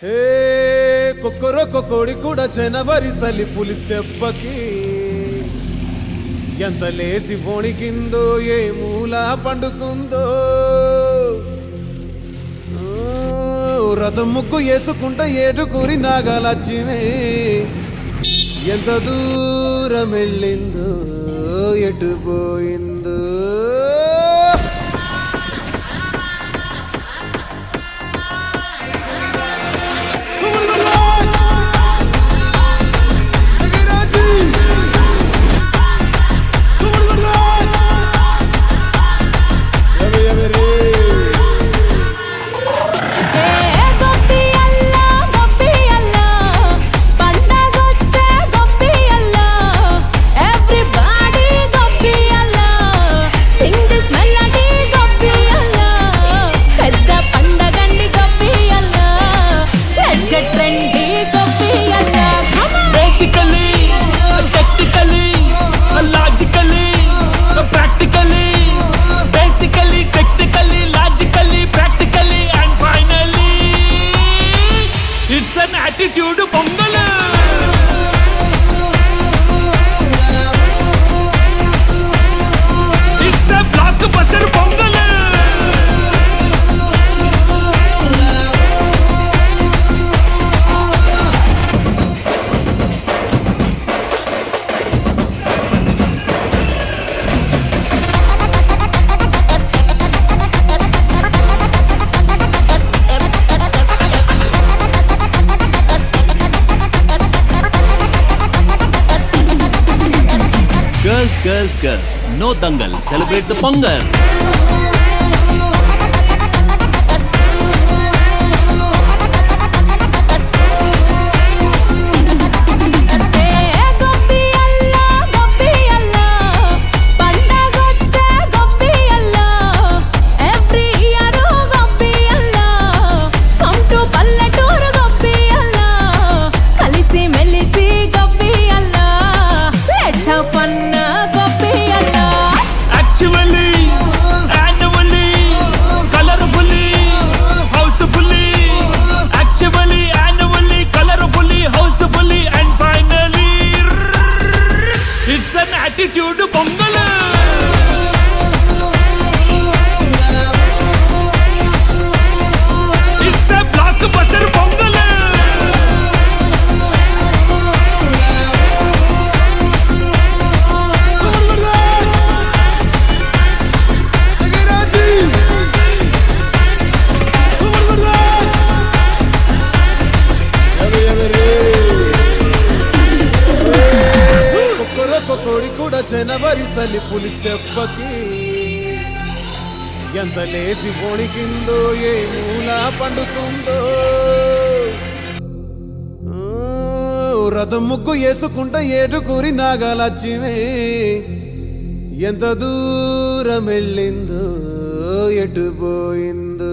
హే కొక్కరొక్క కోడి కూడా జనవరి సలి పులి దెబ్బకి ఎంత లేసి వణికిందో ఏ మూల పండుకుందో రథం ముగ్గు వేసుకుంటా ఏడుకూరి నాగలక్ష్మి ఎంత దూరం వెళ్ళిందో ఎటు పోయిందో attitude pongal it's a block buster pongal Girls, no dangal, celebrate the Pongal. Attitude pongal it's a block buster pongal కోడి కూడా జనవరి సలి పులి దెబ్బకి ఎంత లేసి వణికిందో ఏ మూల పండుకుందో రథం ముగ్గు వేసుకుంటా ఏడుకూరి నాగలక్ష్మి ఎంత దూరం వెళ్ళిందో ఎటు పోయిందో